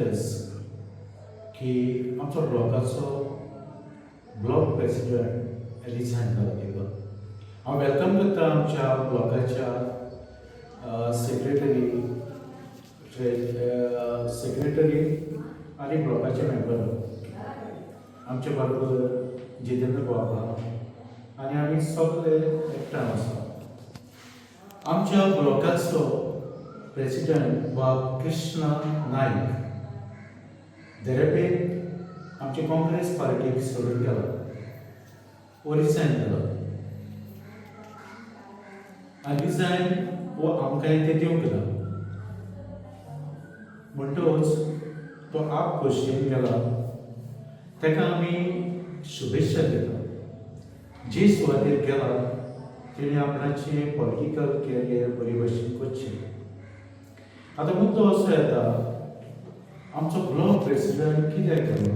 सांगतलेच की आमचो ब्लॉकाचो block president रिझायन जाला तेका हांव वेलकम करता आमच्या ब्लॉकाच्या सेक्रेटरी आनी ब्लॉकाचे मेंबर आमचे बरोबर जितेंद्र बाबा आनी आमी सगळे एकठांय आसा. आमच्या ब्लॉकाचो प्रेसिडेंट वा कृष्णा नायक देरेपेन आमची काँग्रेस पार्टीक सोडून गेला वो रिझायन केला आनी रिझायन वो आमकां ते दिवंक ना म्हणटच तो आप खोशयेन गेला ताका आमी शुभेच्छा दिता. जे सुवातेर गेला तेणे आपणाचें पॉलिटिकल कॅरियर बरे भशेन करचें. आतां मुद्दो असो येता आमचो ब्लॉक प्रेसिडेंट कित्याक गेलो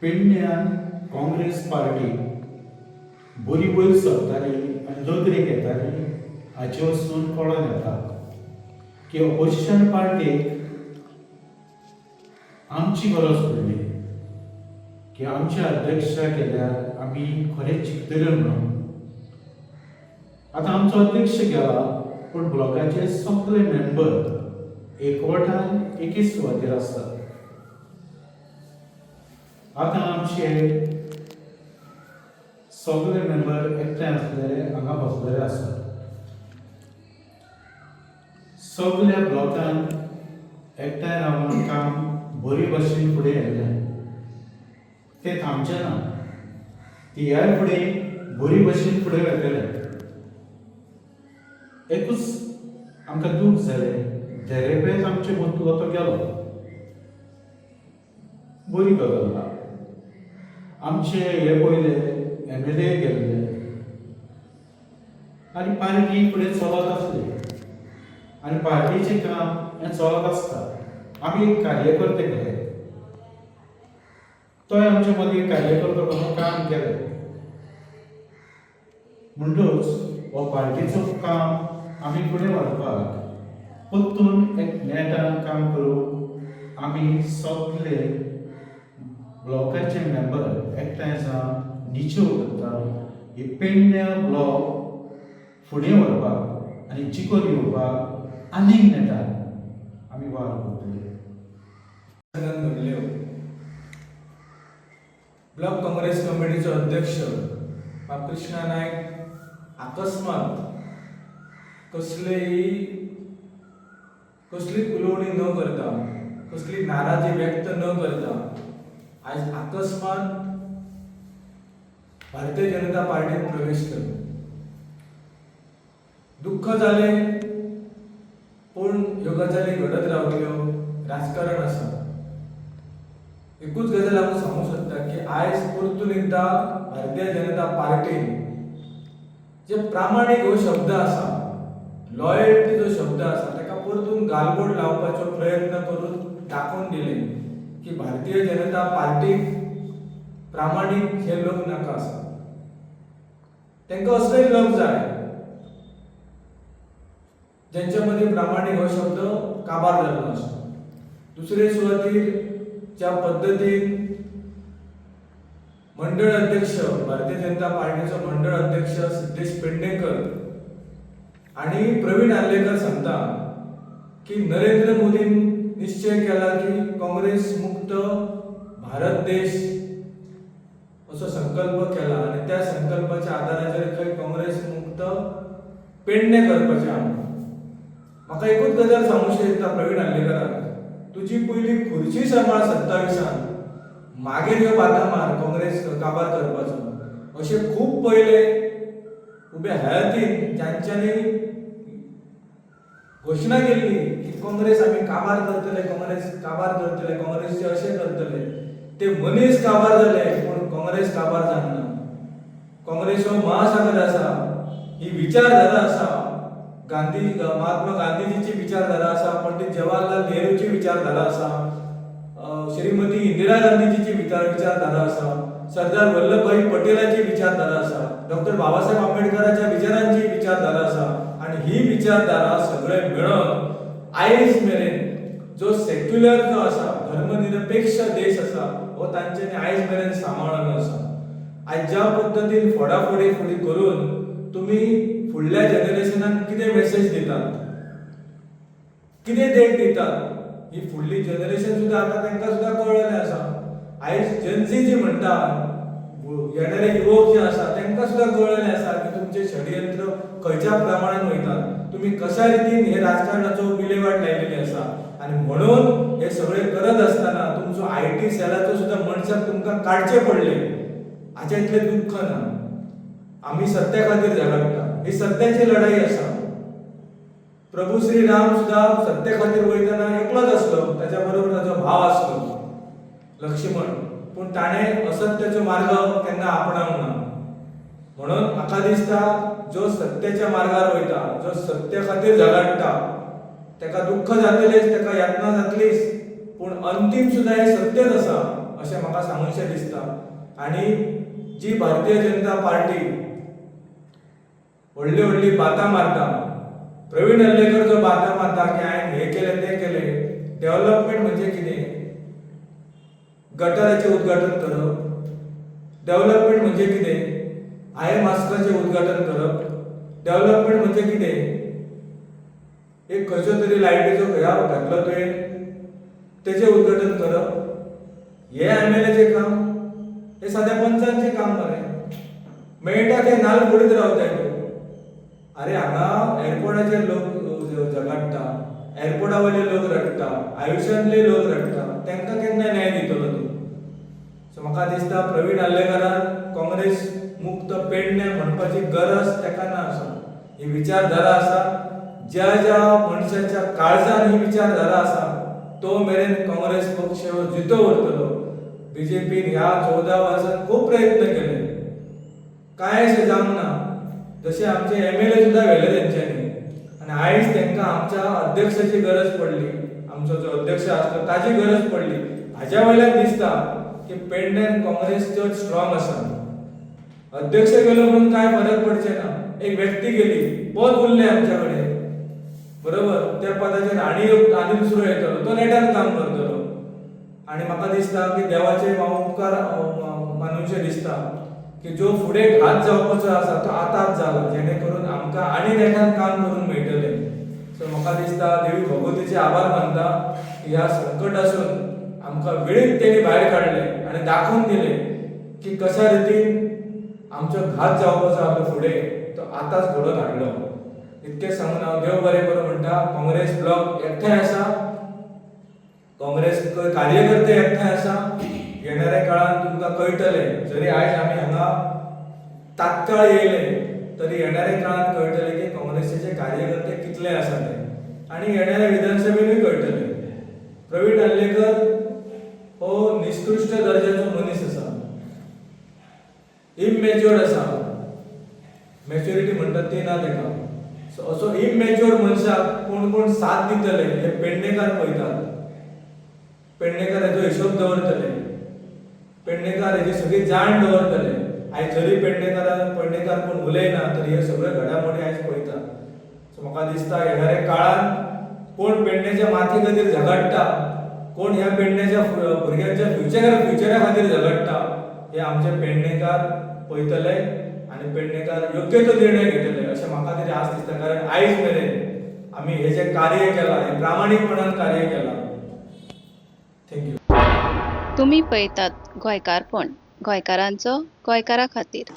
पेडण्यान काँग्रेस पार्टी बरी वयर सरताली आनी नदरेक येताली हाचे वचून कळोन येता की ऑपोजिशन पार्टीक आमची गरज पडली की आमचे अध्यक्ष केल्यार आमी खरेंच जिखतले म्हणून. आतां आमचो अध्यक्ष गेला पूण ब्लॉकाचे सगळे मेंबर एकवटान एके सुवातेर आसतात. आतां आमचे सगळे मेंबर एकठांय आसलेले हांगा बसलेले आसात. सगळ्या ब्लॉकान एकठांय रावन काम बरे भशेन फुडें व्हेल्लें. तें थांबचें ना, ती ह्याय फुडें बरी भशेन फुडें व्हेतले. एकूच आमकां दूख जालें देरेपेज आमचे मदलो तो गेलो बरी गजाल ना. आमचे हे पयले MLA गेल्ले आनी पार्टी फुडें चलत आसली आनी पार्टीचें काम हें चलत आसता. आमी एक कार्यकर्ते केले तोय आमचे मदीं कार्यकर्तो कसो काम केलें म्हणटच हो पार्टीचो काम आमी फुडें व्हरपाक परतून एक नेटान काम करून आमी सगळे ब्लॉकाचे मेंबर एकठांय जावन निच्यो करता ही पेडण्या ब्लॉक फुडें व्हरपाक आनी जिखून येवपाक आनीक नेटान आमी वार करतले. ब्लॉक काँग्रेस कमिटीचो अध्यक्ष कृष्णा नायक अकस्मात कसली उलोवणी न करता कसली नाराजी व्यक्त न करता आज अकस्मात भारतीय जनता पार्टीत प्रवेश केलो. दुःख जालें पूण ह्यो गजाली घडत रावल्यो. राजकारण आसा. एकूच गजाल हांव सांगूं सोदता की आयज परतून एकदा भारतीय जनता पार्टीन जे प्रामाणीक हो शब्द आसा लॉयल्टी जो शब्द आसा ताका परतून गालबोट लावपाचो प्रयत्न करून दाखोवन दिले की भारतीय जनता पार्टीक प्रामाणीक हे लोक नाका आसा. तांकां असले लोक जाय ज्यांच्या मध्ये प्रामाणीक हो शब्द काबार जाल्लो आसा. दुसरे सुवातेर ज्या पद्धतीन मंडळ अध्यक्ष भारतीय जनता पार्टीचो मंडळ अध्यक्ष सिद्धेश पेडणेकर आणि प्रवीण आर्लेकर सांगता की नरेंद्र मोदीन निश्चय केला की काँग्रेस मुक्त भारत देश असो संकल्प केला आणि त्या संकल्पाच्या आधाराचेर खंय काँग्रेस मुक्त पेडणे करपाचें आहा. म्हाका एकूच गजाल सांगूशी येता प्रवीण आर्लेकराक, तुजी पयली खुर्ची सांबाळ 27 मागीर ह्यो बाता मार काँग्रेस काबार करपाचो. अशे खूब पयले उबे हयातीन जांच्यांनी घोशणा केल्ली की काँग्रेस आमी काबार करतले, काँग्रेस काबार करतले, काँग्रेसचे अशें करतले. ते मनीस काबार जाले पूण काँग्रेस काबार जावना. काँग्रेस हो महासागर आसा, ही विचारधारा आसा. महात्मा गांधीजीची विचारधारा आसा, पंडित जवाहरलाल नेहरूची विचारधारा आसा, श्रीमती इंदिरा गांधीजीची विचारधारा आसा, सरदार वल्लभभाई पटेलाची विचारधारा आसा, डॉक्टर बाबासाहेब आंबेडकरांच्या विचारांची विचारधारा आसा. आणि ही विचारधारा सगळे मिळून आयज मेरेन जो निरपेक्ष देश आसा हो तांच्यांनी आयज मेरेन सांबाळलो आसा. आयज ज्या पद्दतीन फोडाफोडी करून तुमी फुडल्या जनरेशनाक कितें मेसेज दितात, कितें देख दितात, ही फुडली जनरेशन सुद्दां आतां तांकां सुद्दां कळलेलें आसा. आयज जनजी जी म्हणटा, येणारे युवक जे आसा तांकां सुद्दां कळलेलें आसा की तुमचे षडयंत्र खंयच्या प्रमाणान वयतात, तुमी कशा रितीन हे राजकारणाचो विलेवाट लायलेली आसा. आनी म्हणून हे सगळे करत आसतना तुमचो IT सेलाचो सुद्दां मनशाक तुमकां काडचे पडले हाचें इतलें दुख्ख ना. आमी सत्या खातीर झगडटा, ही सत्याची लढाई आसा. प्रभू श्री राम सुद्दां सत्या खातीर वयतना एकलोच आसलो, ताच्या बरोबर ताचो भाव आसलो लक्ष्मण, पूण ताणें असत्याचो मार्ग केन्ना आपणावंक ना. म्हणून म्हाका दिसता जो सत्याच्या मार्गार वयता, जो सत्या खातीर झगडटा, ताका दुख्ख जातलेच, ताका यातना जातलीच, पूण अंतीम सुद्दां हे सत्यच आसा अशें म्हाका सांगूशें दिसता. आनी जी भारतीय जनता पार्टी व्हडली बातां मारता, प्रवीण हल्लेकर जो बातां मारता की हांवें हे केलें तें केलें, डेव्हलपमेंट म्हणजे कितें? गटाराचें उद्घाटन करप. डेव्हलपमेंट म्हणजे कितें? आय मास्काचें उद्घाटन करप. डेव्हलपमेंट म्हणजे कितें? एक खंयचो तरी लायटीचो खंय घातलो तुवें, तेचें उद्घाटन करप. हे MLAचें काम? हे साद्या पंचांचें काम मरे. मेळटा ते नाल फोडीत रावताय तूं. अरे हांगा एअरपोर्टाचेर लोक झगडटा, एअरपोर्टा वयले लोक रडटा, आयुश्यांतले लोक रडटा, तांकां केन्ना न्याय दितलो तूं? सो म्हाका दिसता प्रवीण हल्लेकरान काँग्रेस मुक्त पेडणे म्हणपाची गरज ताका ना आसा. ही विचारधारा आसा, ज्या मनशाच्या काळजान ही विचारधारा आसा तो मेरेन काँग्रेस पक्ष जितो उरतलो. BJPन ह्या 14 वर्सांत खूब प्रयत्न केले, कांय अशें जावंक ना. जशे आमचे MLA सुद्दां व्हेले तेंच्यांनी, आनी आयज तांकां आमच्या अध्यक्षाची गरज पडली, आमचो जो अध्यक्ष आसलो ताची गरज पडली. हाच्या वयल्यान दिसता की पेडण्यान काँग्रेस चड स्ट्रॉंग आसा. अध्यक्ष गेलो म्हणून काय फरक पडचे ना. एक व्यक्ती गेली, पद उरलें आमच्या कडेन, बरोबर, त्या पदाचेर आनी दुसरो येतलो, तो नेटान काम करतलो. आनी म्हाका दिसता की देवाचे हांव उपकार मानूशें दिसता की जो फुडें घात जावपाचो आसा तो आतांच जाला, जेणे करून आमकां आनी नेटान काम करूंक मेळटलें. सो म्हाका दिसता देवी भगवतीचे आभार मानता की ह्या संकटासून आमकां वेळीच तेणी भायर काडले आनी दाखोवन दिले की कशा रितीन आमचो घात जावपाचो आसलो फुडें तो आतांच घडोवन हाडलो. इतकें सांगून हांव देव बरें करूं म्हणटा. काँग्रेस ब्लॉक एकठांय आसा, काँग्रेस कार्यकर्ते एकठांय आसा. येणाऱ्या काळात तुमकां कळटलें, जरी आयज आमी हांगा तात्काळ येयले तरी येणाऱ्या काळात कळटलें की काँग्रेसीचे कार्यकर्ते कितले आसा ते, आनी येणाऱ्या विधानसभेनूय कळटलें. प्रवीण हल्लेकर हो निकृश्ट दर्जाचो मनीस आसा, इमॅच्युअर्ड आसा. मॅच्युरिटी म्हणटात ती ना ताका. सो असो इमॅच्युअर्ड मनशाक कोण साथ दितले हे पेडणेकार पळयतात. पेडणेकार हेजो हिशोब दवरतले, पेडणेकार हेजी सगळी जाण दवरतले. आयज जरी पेडणेकार कोण उलयना तरी हे सगळे घडामोडी आयज पळयता. सो म्हाका दिसता येणाऱ्या काळात कोण पेडण्याच्या माथी खातीर झगडटा, कोण ह्या पेडण्याच्या भुरग्यांच्या फ्युचरा खातीर झगडटा, हे आमचे पेडणेकार पळयतले आनी पेडणेकार योग्य तो निर्णय घेतले अशें म्हाका तरी आस दिसता. कारण आयज मेरेन आमी हे जे कार्य केलां हे प्रामाणीकपणान कार्य केलां. थँक्यू. तुम्ही पळयतात गोंयकारपण, गोंयकारांचो गोंयकारा खातीर.